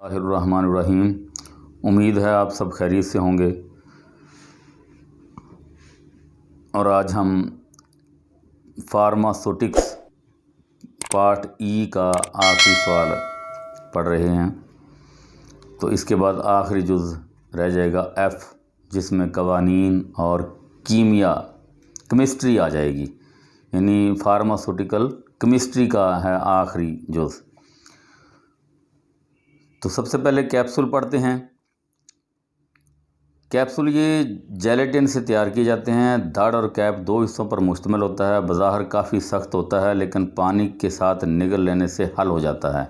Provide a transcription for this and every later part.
الرحمن الرحیم۔ امید ہے آپ سب خیریت سے ہوں گے، اور آج ہم فارماسوٹکس پارٹ ای کا آخری سوال پڑھ رہے ہیں۔ تو اس کے بعد آخری جز رہ جائے گا ایف، جس میں قوانین اور کیمسٹری آ جائے گی، یعنی فارماسوٹیکل کیمسٹری کا ہے آخری جز۔ تو سب سے پہلے کیپسول پڑھتے ہیں۔ کیپسول یہ جیلیٹن سے تیار کیے جاتے ہیں۔ دھڑ اور کیپ دو حصوں پر مشتمل ہوتا ہے۔ بظاہر کافی سخت ہوتا ہے، لیکن پانی کے ساتھ نگل لینے سے حل ہو جاتا ہے۔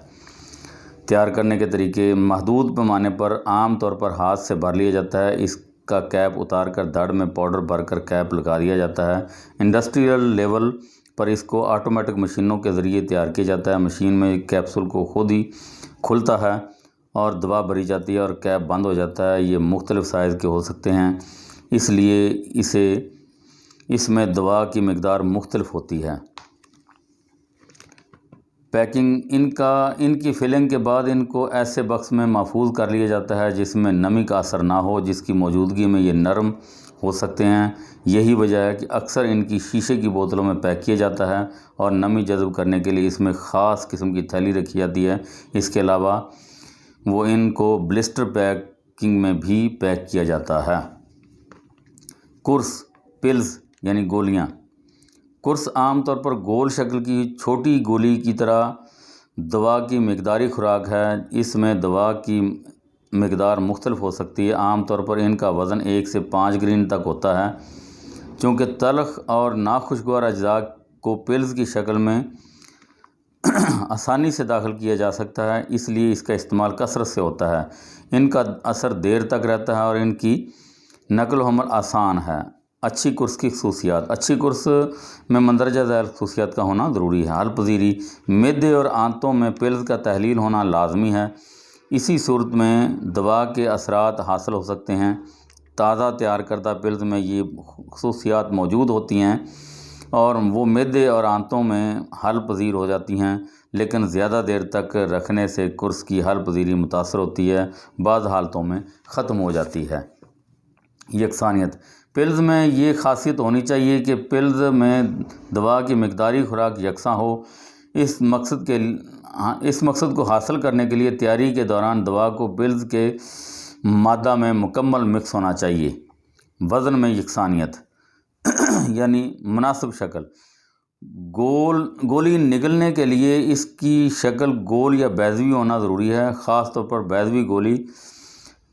تیار کرنے کے طریقے: محدود پیمانے پر عام طور پر ہاتھ سے بھر لیا جاتا ہے۔ اس کا کیپ اتار کر دھڑ میں پاؤڈر بھر کر کیپ لگا دیا جاتا ہے۔ انڈسٹریل لیول پر اس کو آٹومیٹک مشینوں کے ذریعے تیار کیا جاتا ہے۔ مشین میں کیپسول کو خود ہی کھلتا ہے اور دوا بھری جاتی ہے اور کیپ بند ہو جاتا ہے۔ یہ مختلف سائز کے ہو سکتے ہیں، اس لیے اس میں دوا کی مقدار مختلف ہوتی ہے۔ پیکنگ: ان کی فلنگ کے بعد ان کو ایسے باکس میں محفوظ کر لیا جاتا ہے جس میں نمی کا اثر نہ ہو، جس کی موجودگی میں یہ نرم ہو سکتے ہیں۔ یہی وجہ ہے کہ اکثر ان کی شیشے کی بوتلوں میں پیک کیا جاتا ہے، اور نمی جذب کرنے کے لیے اس میں خاص قسم کی تھیلی رکھی جاتی ہے۔ اس کے علاوہ وہ ان کو بلسٹر پیکنگ میں بھی پیک کیا جاتا ہے۔ کورس پلز یعنی گولیاں: کورس عام طور پر گول شکل کی چھوٹی گولی کی طرح دوا کی مقداری خوراک ہے۔ اس میں دوا کی مقدار مختلف ہو سکتی ہے۔ عام طور پر ان کا وزن 1 سے 5 گرام تک ہوتا ہے۔ چونکہ تلخ اور ناخوشگوار اجزاء کو پلز کی شکل میں آسانی سے داخل کیا جا سکتا ہے، اس لیے اس کا استعمال کثرت سے ہوتا ہے۔ ان کا اثر دیر تک رہتا ہے اور ان کی نقل و حمل آسان ہے۔ اچھی کورس کی خصوصیات: اچھی کورس میں مندرجہ ذیل خصوصیات کا ہونا ضروری ہے۔ حل پذیری: معدے اور آنتوں میں پلز کا تحلیل ہونا لازمی ہے۔ اسی صورت میں دوا کے اثرات حاصل ہو سکتے ہیں۔ تازہ تیار کردہ پلز میں یہ خصوصیات موجود ہوتی ہیں اور وہ معدے اور آنتوں میں حل پذیر ہو جاتی ہیں، لیکن زیادہ دیر تک رکھنے سے کورس کی حل پذیری متاثر ہوتی ہے، بعض حالتوں میں ختم ہو جاتی ہے۔ یکسانیت: پلز میں یہ خاصیت ہونی چاہیے کہ پلز میں دوا کی مقداری خوراک یکساں ہو۔ اس مقصد کو حاصل کرنے کے لیے تیاری کے دوران دوا کو پلز کے مادہ میں مکمل مکس ہونا چاہیے۔ وزن میں یکسانیت یعنی مناسب شکل: گولی نگلنے کے لیے اس کی شکل گول یا بیضوی ہونا ضروری ہے۔ خاص طور پر بیضوی گولی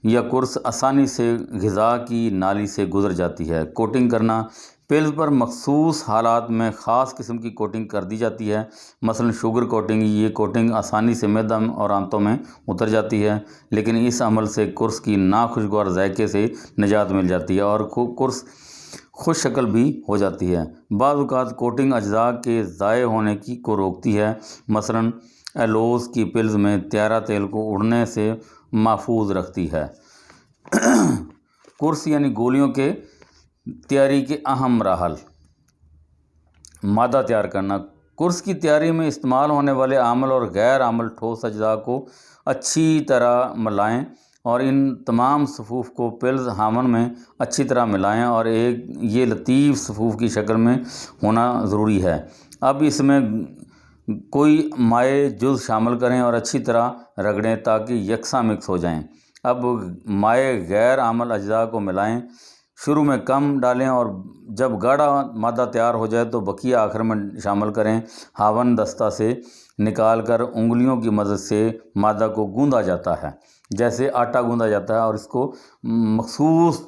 یا کورس آسانی سے غذا کی نالی سے گزر جاتی ہے۔ کوٹنگ کرنا: پلز پر مخصوص حالات میں خاص قسم کی کوٹنگ کر دی جاتی ہے، مثلا شوگر کوٹنگ۔ یہ کوٹنگ آسانی سے معدہ اور آنتوں میں اتر جاتی ہے، لیکن اس عمل سے کورس کی ناخوشگوار ذائقے سے نجات مل جاتی ہے اور کورس خوش شکل بھی ہو جاتی ہے۔ بعض اوقات کوٹنگ اجزاء کے ضائع ہونے کو روکتی ہے، مثلا ایلوز کی پلز میں طیارہ تیل کو اڑنے سے محفوظ رکھتی ہے۔ کورس یعنی گولیوں کے تیاری کے اہم مراحل۔ مادہ تیار کرنا: کورس کی تیاری میں استعمال ہونے والے عامل اور غیر عامل ٹھوس اجزاء کو اچھی طرح ملائیں اور ان تمام صفوف کو پلز ہامن میں اچھی طرح ملائیں اور یہ لطیف صفوف کی شکل میں ہونا ضروری ہے۔ اب اس میں کوئی مائع جز شامل کریں اور اچھی طرح رگڑیں تاکہ یکساں مکس ہو جائیں۔ اب مائع غیر عامل اجزاء کو ملائیں۔ شروع میں کم ڈالیں اور جب گاڑھا مادہ تیار ہو جائے تو بقیہ آخر میں شامل کریں۔ ہاون دستہ سے نکال کر انگلیوں کی مدد سے مادہ کو گوندا جاتا ہے، جیسے آٹا گوندا جاتا ہے، اور اس کو مخصوص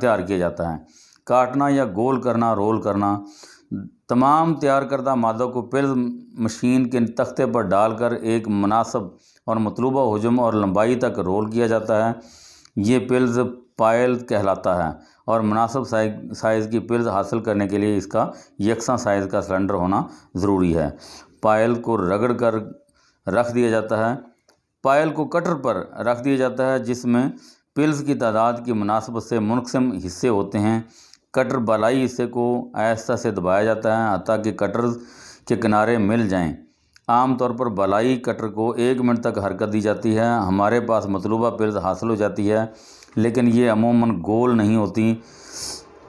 تیار کیا جاتا ہے۔ کاٹنا یا گول کرنا، رول کرنا: تمام تیار کردہ مادوں کو پلز مشین کے تختے پر ڈال کر ایک مناسب اور مطلوبہ حجم اور لمبائی تک رول کیا جاتا ہے۔ یہ پلز پائل کہلاتا ہے، اور مناسب سائز کی پلز حاصل کرنے کے لیے اس کا یکساں سائز کا سلنڈر ہونا ضروری ہے۔ پائل کو رگڑ کر رکھ دیا جاتا ہے۔ پائل کو کٹر پر رکھ دیا جاتا ہے، جس میں پلز کی تعداد کی مناسبت سے منقسم حصے ہوتے ہیں۔ کٹر بالائی حصے کو آہستہ سے دبایا جاتا ہے حتیٰ کہ کٹر کے کنارے مل جائیں۔ عام طور پر بالائی کٹر کو 1 منٹ تک حرکت دی جاتی ہے، ہمارے پاس مطلوبہ پلز حاصل ہو جاتی ہے، لیکن یہ عموماً گول نہیں ہوتی۔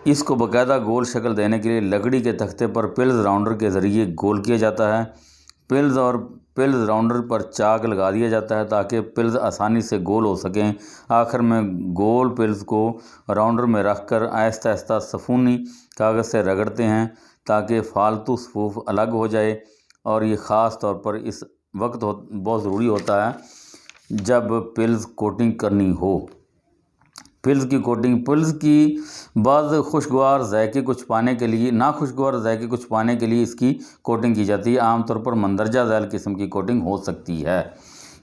اس کو باقاعدہ گول شکل دینے کے لیے لکڑی کے تختے پر پلز راؤنڈر کے ذریعے گول کیا جاتا ہے۔ پلز راؤنڈر پر چاک لگا دیا جاتا ہے تاکہ پلز آسانی سے گول ہو سکیں۔ آخر میں گول پلز کو راؤنڈر میں رکھ کر آہستہ آہستہ صفونی کاغذ سے رگڑتے ہیں تاکہ فالتو صفوف الگ ہو جائے، اور یہ خاص طور پر اس وقت بہت ضروری ہوتا ہے جب پلز کوٹنگ کرنی ہو۔ پلز کی کوٹنگ، پلز کی بعض ناخوشگوار ذائقے کو چھپانے کے لیے اس کی کوٹنگ کی جاتی ہے۔ عام طور پر مندرجہ ذیل قسم کی کوٹنگ ہو سکتی ہے،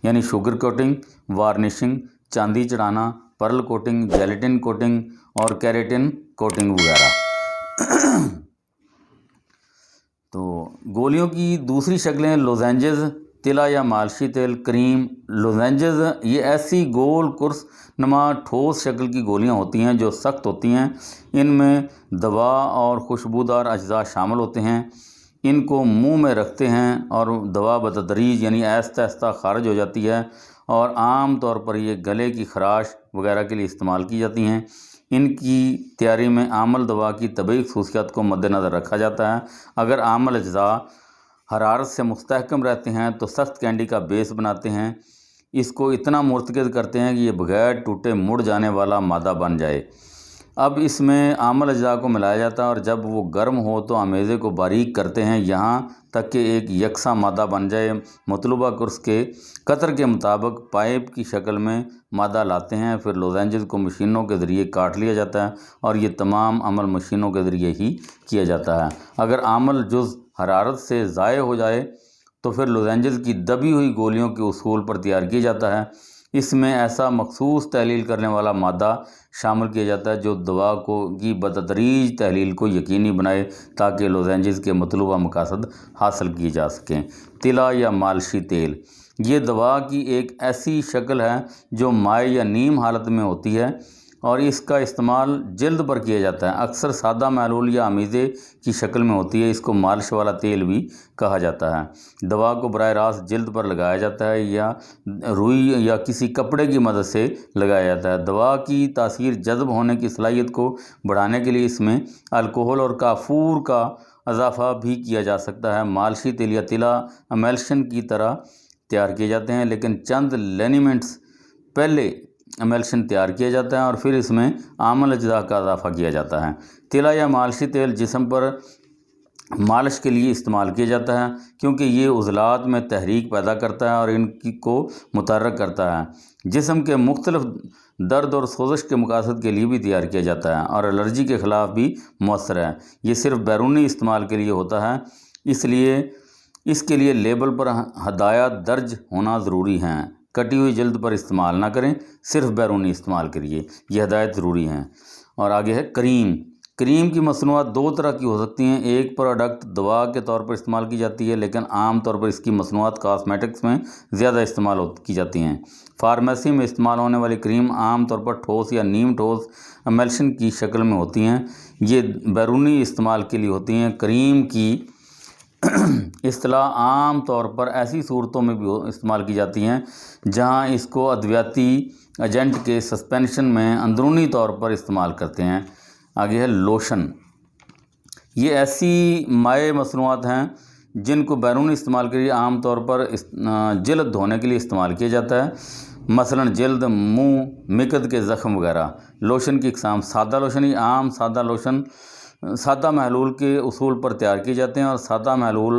یعنی شوگر کوٹنگ، وارنشنگ، چاندی چڑھانا، پرل کوٹنگ، جیلیٹن کوٹنگ اور کیراٹن کوٹنگ وغیرہ۔ تو گولیوں کی دوسری شکلیں لوزینجز، تلا یا مالشی تیل، کریم۔ لوزینجز یہ ایسی گول قرص نما ٹھوس شکل کی گولیاں ہوتی ہیں جو سخت ہوتی ہیں، ان میں دوا اور خوشبودار اجزاء شامل ہوتے ہیں۔ ان کو منہ میں رکھتے ہیں اور دوا بتدریج یعنی آہستہ آہستہ خارج ہو جاتی ہے، اور عام طور پر یہ گلے کی خراش وغیرہ کے لیے استعمال کی جاتی ہیں۔ ان کی تیاری میں عامل دوا کی طبی خصوصیات کو مد نظر رکھا جاتا ہے۔ اگر عامل اجزاء حرارت سے مستحکم رہتے ہیں تو سخت کینڈی کا بیس بناتے ہیں، اس کو اتنا مرتکز کرتے ہیں کہ یہ بغیر ٹوٹے مڑ جانے والا مادہ بن جائے۔ اب اس میں عامل اجزاء کو ملایا جاتا ہے اور جب وہ گرم ہو تو آمیزے کو باریک کرتے ہیں یہاں تک کہ ایک یکساں مادہ بن جائے۔ مطلوبہ قرص کے قطر کے مطابق پائپ کی شکل میں مادہ لاتے ہیں، پھر لوزینجز کو مشینوں کے ذریعے کاٹ لیا جاتا ہے اور یہ تمام عمل مشینوں کے ذریعے ہی کیا جاتا ہے۔ اگر عامل جز حرارت سے ضائع ہو جائے تو پھر لوزینجز کی دبی ہوئی گولیوں کے اصول پر تیار کیا جاتا ہے۔ اس میں ایسا مخصوص تحلیل کرنے والا مادہ شامل کیا جاتا ہے جو دوا کی بتدریج تحلیل کو یقینی بنائے تاکہ لوزینجز کے مطلوبہ مقاصد حاصل کیے جا سکیں۔ تلا یا مالشی تیل یہ دوا کی ایک ایسی شکل ہے جو مائع یا نیم حالت میں ہوتی ہے اور اس کا استعمال جلد پر کیا جاتا ہے۔ اکثر سادہ محلول یا امیزے کی شکل میں ہوتی ہے، اس کو مالش والا تیل بھی کہا جاتا ہے۔ دوا کو براہ راست جلد پر لگایا جاتا ہے یا روئی یا کسی کپڑے کی مدد سے لگایا جاتا ہے۔ دوا کی تاثیر جذب ہونے کی صلاحیت کو بڑھانے کے لیے اس میں الکحل اور کافور کا اضافہ بھی کیا جا سکتا ہے۔ مالشی تیل یا تلا امیلشن کی طرح تیار کیے جاتے ہیں، لیکن چند لینیمنٹس پہلے امیلشن تیار کیا جاتا ہے اور پھر اس میں عامل اجزاء کا اضافہ کیا جاتا ہے۔ تلا یا مالشی تیل جسم پر مالش کے لیے استعمال کیا جاتا ہے کیونکہ یہ عضلات میں تحریک پیدا کرتا ہے اور ان کو متحرک کرتا ہے۔ جسم کے مختلف درد اور سوزش کے مقاصد کے لیے بھی تیار کیا جاتا ہے اور الرجی کے خلاف بھی مؤثر ہے۔ یہ صرف بیرونی استعمال کے لیے ہوتا ہے، اس کے لیے لیبل پر ہدایات درج ہونا ضروری ہیں۔ کٹی ہوئی جلد پر استعمال نہ کریں، صرف بیرونی استعمال کے لیے یہ ہدایت ضروری ہیں۔ اور آگے ہے کریم۔ کریم کی مصنوعات 2 طرح کی ہو سکتی ہیں۔ ایک پروڈکٹ دوا کے طور پر استعمال کی جاتی ہے، لیکن عام طور پر اس کی مصنوعات کاسمیٹکس میں زیادہ استعمال کی جاتی ہیں۔ فارمیسی میں استعمال ہونے والی کریم عام طور پر ٹھوس یا نیم ٹھوس امیلشن کی شکل میں ہوتی ہیں، یہ بیرونی استعمال کے لیے ہوتی ہیں۔ کریم کی اصطلاح عام طور پر ایسی صورتوں میں بھی استعمال کی جاتی ہیں جہاں اس کو ادویاتی ایجنٹ کے سسپینشن میں اندرونی طور پر استعمال کرتے ہیں۔ آگے ہے لوشن۔ یہ ایسی مائع مصنوعات ہیں جن کو بیرونی استعمال کے لیے عام طور پر جلد دھونے کے لیے استعمال کیا جاتا ہے، مثلا جلد، منہ، مکد کے زخم وغیرہ۔ لوشن کی اقسام: سادہ لوشن۔ یہ عام سادہ لوشن سادہ محلول کے اصول پر تیار کیے جاتے ہیں اور سادہ محلول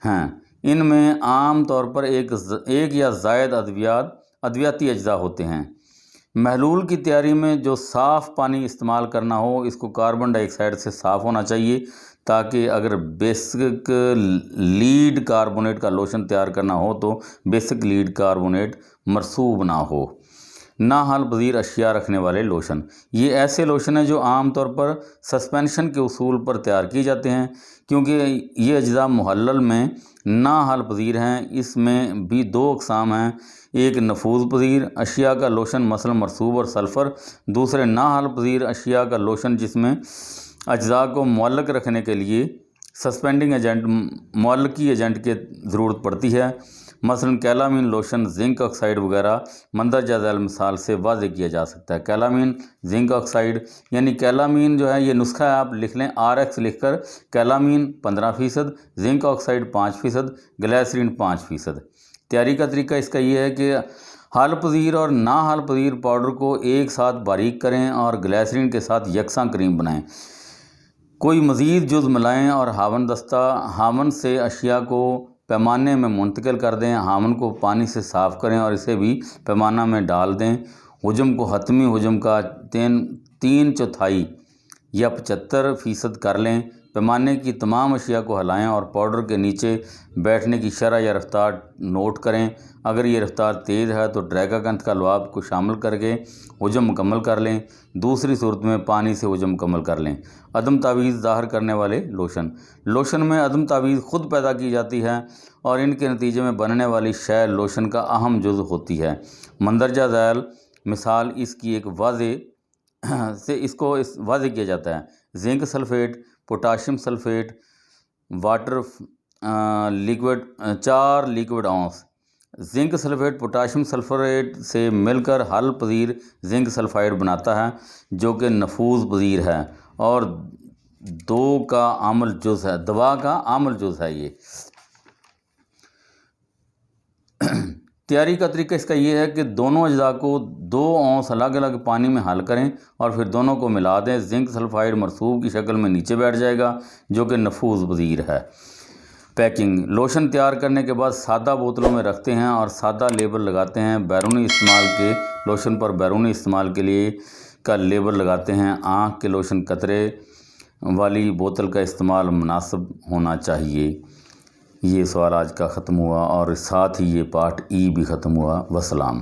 ہیں۔ ان میں عام طور پر ایک یا زائد ادویاتی اجزاء ہوتے ہیں۔ محلول کی تیاری میں جو صاف پانی استعمال کرنا ہو اس کو کاربن ڈائی آکسائڈ سے صاف ہونا چاہیے تاکہ اگر بیسک لیڈ کاربونیٹ کا لوشن تیار کرنا ہو تو بیسک لیڈ کاربونیٹ مرسوب نہ ہو۔ نا حل پذیر اشیاء رکھنے والے لوشن۔ یہ ایسے لوشن ہیں جو عام طور پر سسپینشن کے اصول پر تیار کیے جاتے ہیں کیونکہ یہ اجزاء محلل میں نا حل پذیر ہیں۔ اس میں بھی 2 اقسام ہیں، ایک نفوذ پذیر اشیاء کا لوشن مثلا مرسوب اور سلفر، دوسرے نا حل پذیر اشیاء کا لوشن جس میں اجزاء کو معلق رکھنے کے لیے سسپینڈنگ ایجنٹ معلقی ایجنٹ کی ضرورت پڑتی ہے، مثلاً کیلامین لوشن، زنک آکسائڈ وغیرہ مندرجہ ذیل مثال سے واضح کیا جا سکتا ہے۔ کیلامین زنک آکسائڈ یعنی کیلامین جو ہے، یہ نسخہ ہے، آپ لکھ لیں RX لکھ کر، کیلامین 15%، زنک آکسائڈ 5%، گلیسرین 5%۔ تیاری کا طریقہ اس کا یہ ہے کہ حل پذیر اور نا حل پذیر پاؤڈر کو ایک ساتھ باریک کریں اور گلیسرین کے ساتھ یکساں کریم بنائیں، کوئی مزید جز ملائیں اور ہاون دستہ ہاون سے اشیاء کو پیمانے میں منتقل کر دیں۔ ہاون کو پانی سے صاف کریں اور اسے بھی پیمانہ میں ڈال دیں۔ حجم کو حتمی حجم کا 3/4 یا 75% کر لیں۔ پیمانے کی تمام اشیاء کو ہلائیں اور پاؤڈر کے نیچے بیٹھنے کی شرح یا رفتار نوٹ کریں۔ اگر یہ رفتار تیز ہے تو ڈریگاکنتھ کا لعاب کو شامل کر کے حجم مکمل کر لیں، دوسری صورت میں پانی سے حجم مکمل کر لیں۔ عدم تعویض ظاہر کرنے والے لوشن میں عدم تعویض خود پیدا کی جاتی ہے اور ان کے نتیجے میں بننے والی شے لوشن کا اہم جزو ہوتی ہے۔ مندرجہ ذیل مثال اس کی ایک واضح کیا جاتا ہے: zinc sulphate, potassium sulphate, water liquid 4 liquid ounce. Zinc sulphate potassium sulphate سے مل کر حل پذیر زنک سلفائڈ بناتا ہے، جو کہ نفوذ پذیر ہے اور دوا کا عامل جز ہے۔ یہ تیاری کا طریقہ اس کا یہ ہے کہ دونوں اجزاء کو 2 اونس الگ الگ پانی میں حل کریں اور پھر دونوں کو ملا دیں۔ زنک سلفائڈ مرسوب کی شکل میں نیچے بیٹھ جائے گا، جو کہ نفوذ پذیر ہے۔ پیکنگ: لوشن تیار کرنے کے بعد سادہ بوتلوں میں رکھتے ہیں اور سادہ لیبل لگاتے ہیں۔ بیرونی استعمال کے لوشن پر بیرونی استعمال کے لیے کا لیبل لگاتے ہیں۔ آنکھ کے لوشن قطرے والی بوتل کا استعمال مناسب ہونا چاہیے۔ یہ سوال آج کا ختم ہوا اور ساتھ ہی یہ پارٹ ای بھی ختم ہوا۔ وسلام۔